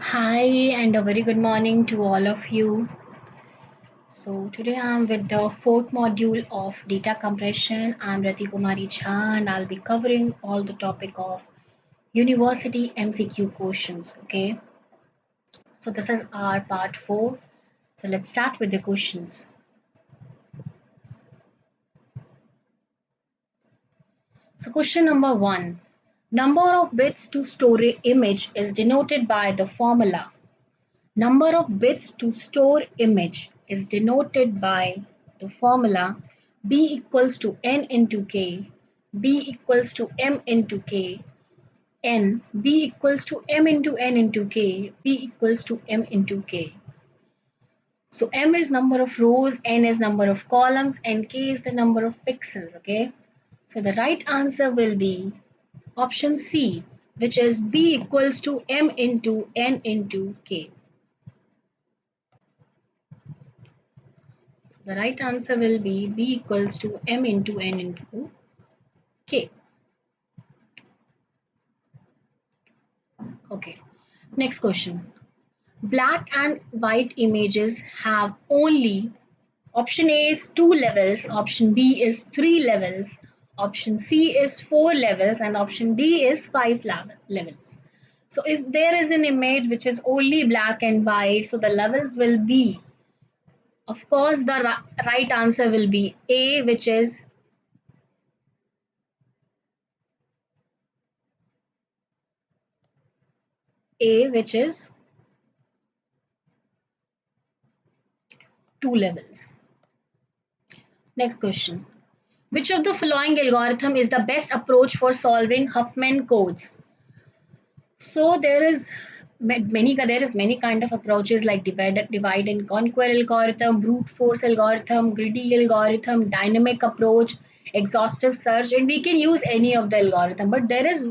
Hi, and a very good morning to all of you. So, today I'm with the fourth module of data compression. I'm Rati Kumari Jha, and I'll be covering all the topic of university MCQ questions. Okay, so this is our part 4. So, let's start with the questions. So, question number 1. Number of bits to store a image is denoted by the formula. Number of bits to store image is denoted by the formula b equals to n into k, b equals to m into k, n, b equals to m into n into k, b equals to m into k. So m is number of rows, n is number of columns, and k is the number of pixels, okay? So the right answer will be option C, which is b equals to m into n into k. So the right answer will be b equals to m into n into k. Okay, next question. Black and white images have only option A is 2 levels, option B is 3 levels, option C is 4 levels, and option D is 5 levels. So if there is an image which is only black and white, so the levels will be, of course, the right answer will be A, which is A, which is 2 levels. Next question. Which of the following algorithm is the best approach for solving Huffman codes? So there is many kind of approaches like divide and conquer algorithm, brute force algorithm, greedy algorithm, dynamic approach, exhaustive search, and we can use any of the algorithm. But there is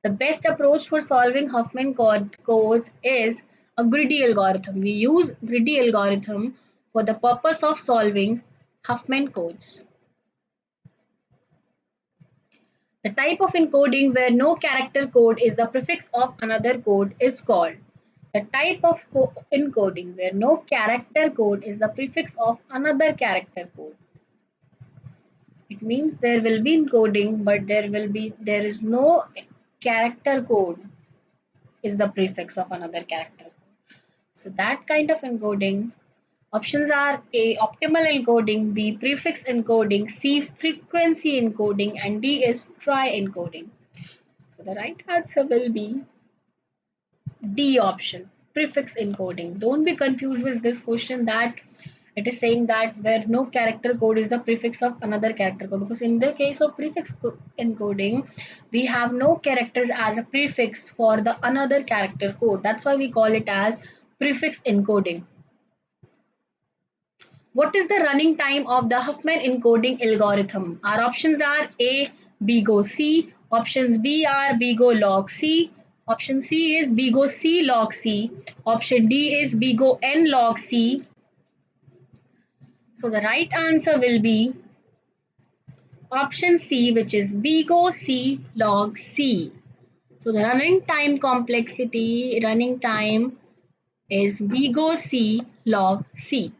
the best approach for solving Huffman codes is a greedy algorithm. We use greedy algorithm for the purpose of solving Huffman codes. The type of encoding where no character code is the prefix of another code is called. The type of encoding where no character code is the prefix of another character code. It means there will be encoding, but there is no character code is the prefix of another character code. So that kind of encoding options are A, optimal encoding, B, prefix encoding, C, frequency encoding, and D is trie encoding. So the right answer will be D option, prefix encoding. Don't be confused with this question that it is saying that where no character code is the prefix of another character code, because in the case of prefix encoding, we have no characters as a prefix for the another character code. That's why we call it as prefix encoding. What is the running time of the Huffman encoding algorithm? Our options are A, BGO C, options B are BGO log C, option C is BGO C log C, option D is BGO N log C. So the right answer will be option C, which is BGO C log C. So the running time is BGO C log C.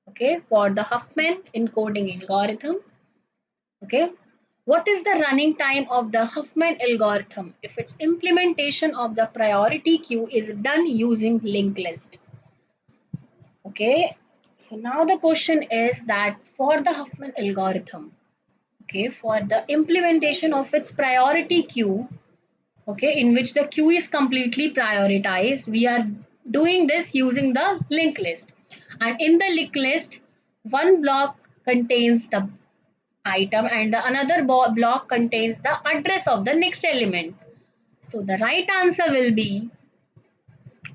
Okay, for the Huffman encoding algorithm. Okay, what is the running time of the Huffman algorithm if its implementation of the priority queue is done using linked list? Okay, so now the question is that for the Huffman algorithm, okay, for the implementation of its priority queue, okay, in which the queue is completely prioritized, we are doing this using the linked list. And in the linked list, one block contains the item and the another block contains the address of the next element. So the right answer will be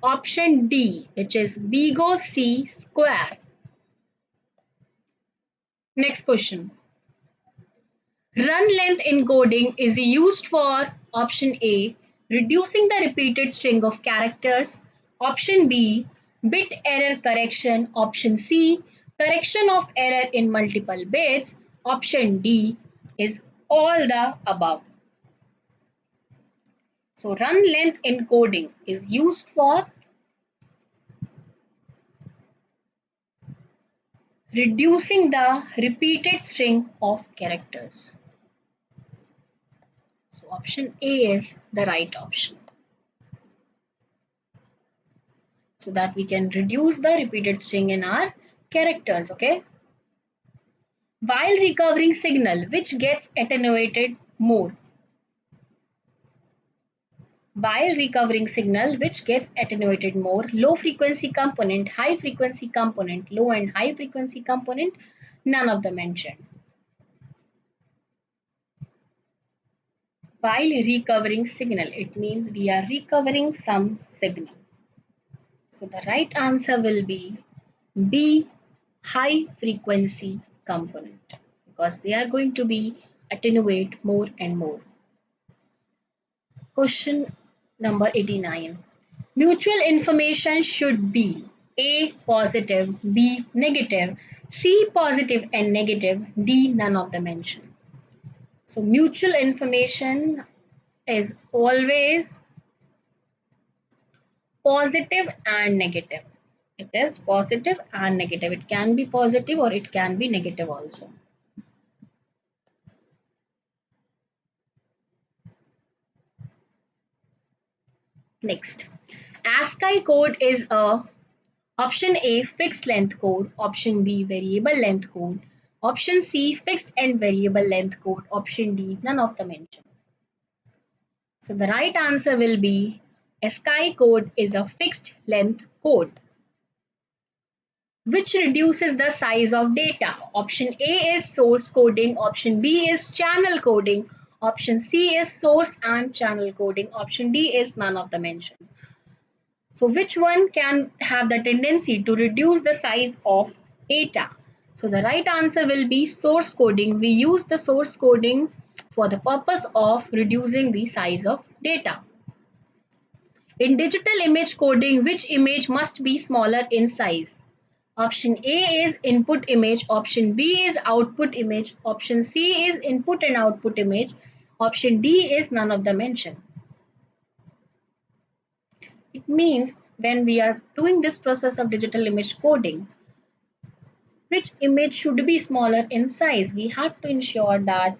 option D, which is BGO C square. Next question. Run length encoding is used for option A, reducing the repeated string of characters, option B, bit error correction, option C, correction of error in multiple bits, option D is all the above. So run length encoding is used for reducing the repeated string of characters. So option A is the right option. So that we can reduce the repeated string in our characters, okay? While recovering signal, which gets attenuated more? While recovering signal, which gets attenuated more? Low frequency component, high frequency component, low and high frequency component, none of the mentioned. While recovering signal, it means we are recovering some signal. So the right answer will be B, high frequency component, because they are going to be attenuate more and more. Question number 89. Mutual information should be A positive, B negative, C positive and negative, D none of the mentioned. So mutual information is always positive and negative. It is positive and negative. It can be positive or it can be negative also. Next, ASCII code is a option A fixed length code, option B variable length code, option C fixed and variable length code, option D none of the mentioned. So the right answer will be ASCII code is a fixed length code which reduces the size of data. Option A is source coding, option B is channel coding, option C is source and channel coding, option D is none of the mentioned. So which one can have the tendency to reduce the size of data? So the right answer will be source coding. We use the source coding for the purpose of reducing the size of data. In digital image coding, which image must be smaller in size? Option A is input image, option B is output image, option C is input and output image, option D is none of the mentioned. It means when we are doing this process of digital image coding, which image should be smaller in size? We have to ensure that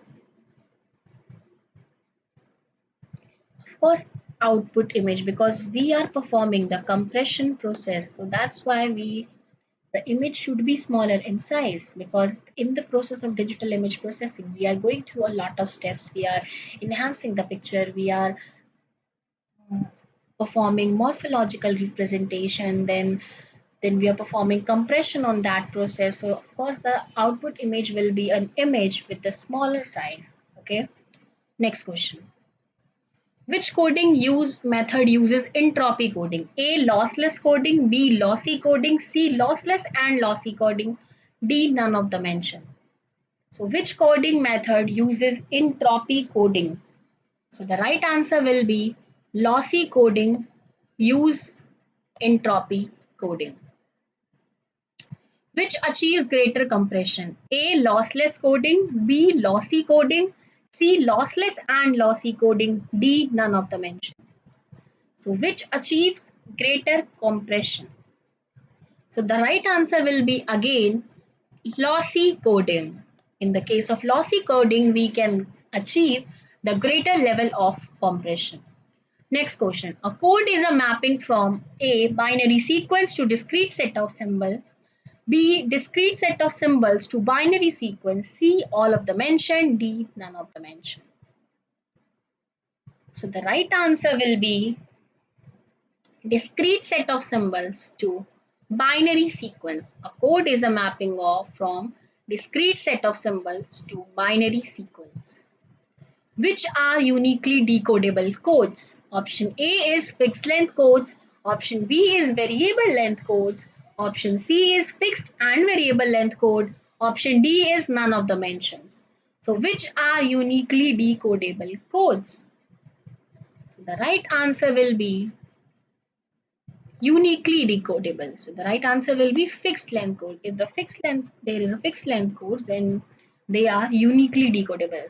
first output image, because we are performing the compression process. So that's why the image should be smaller in size, because in the process of digital image processing, we are going through a lot of steps. We are enhancing the picture. We are performing morphological representation, then we are performing compression on that process. So of course the output image will be an image with a smaller size. Okay, next question. Which coding use method uses entropy coding? A lossless coding, B lossy coding, C lossless and lossy coding, D none of the mentioned. So which coding method uses entropy coding? So the right answer will be lossy coding use entropy coding. Which achieves greater compression? A lossless coding, B lossy coding, C lossless and lossy coding, D none of the mentioned. So which achieves greater compression? So the right answer will be again lossy coding. In the case of lossy coding, we can achieve the greater level of compression. Next question. A code is a mapping from A binary sequence to discrete set of symbol, B discrete set of symbols to binary sequence, C all of the mentioned, D none of the mentioned. So the right answer will be discrete set of symbols to binary sequence. A code is a mapping of from discrete set of symbols to binary sequence. Which are uniquely decodable codes? Option A is fixed length codes, option B is variable length codes, option C is fixed and variable length code, option D is none of the mentions. So which are uniquely decodable codes? So the right answer will be uniquely decodable. So the right answer will be fixed length code. If there is a fixed length codes, then they are uniquely decodable.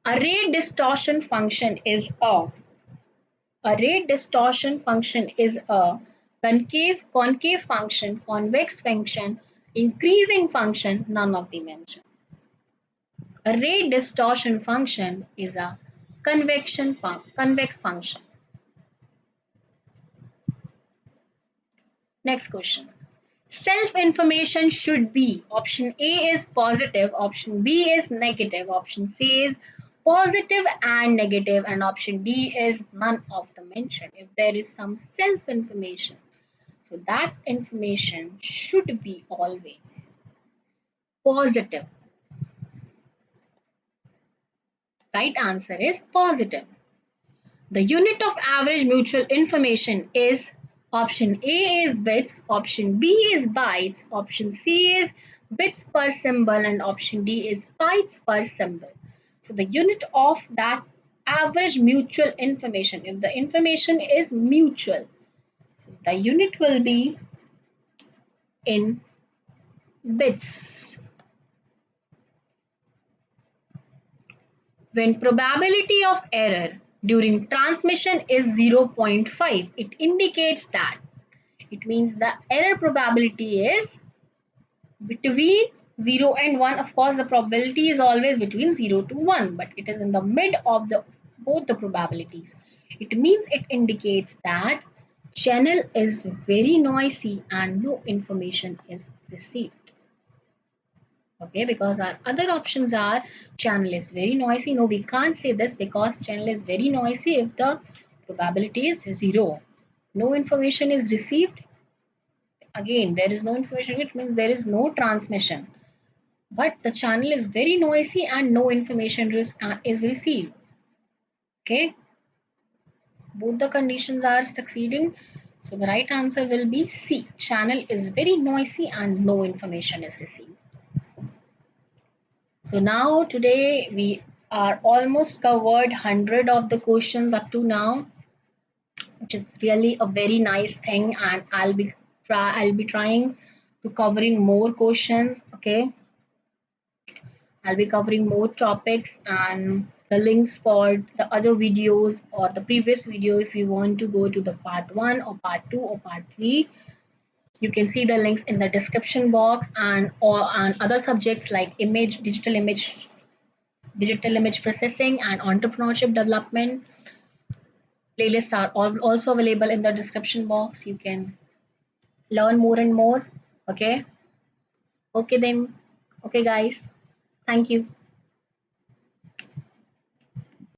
A ray distortion function is a concave function, convex function, increasing function, none of the mentioned. A ray distortion function is a convex function. Next question. Self-information should be option A is positive, option B is negative, option C is positive and negative, and option D is none of the mentioned. If there is some self-information, so that information should be always positive. Right answer is positive. The unit of average mutual information is option A is bits, option B is bytes, option C is bits per symbol, and option D is bytes per symbol. So the unit of that average mutual information, if the information is mutual, so the unit will be in bits. When probability of error during transmission is 0.5, it indicates that it means the error probability is between 0 and 1. Of course, the probability is always between 0 to 1, but it is in the mid of the both the probabilities. It means it indicates that channel is very noisy and no information is received. Okay, because our other options are channel is very noisy. No, we can't say this because channel is very noisy if the probability is 0. No information is received. Again, there is no information, it means there is no transmission. But the channel is very noisy and no information is received. Okay, both the conditions are succeeding. So the right answer will be C. Channel is very noisy and no information is received. So now today we are almost covered 100 of the questions up to now, which is really a very nice thing, and I'll be trying to covering more questions. Okay, I'll be covering more topics, and the links for the other videos or the previous video, if you want to go to the part 1 or part 2 or part 3, you can see the links in the description box, and other subjects like digital image processing and entrepreneurship development playlists are also available in the description box. You can learn more and more. Okay, okay then, okay guys, thank you.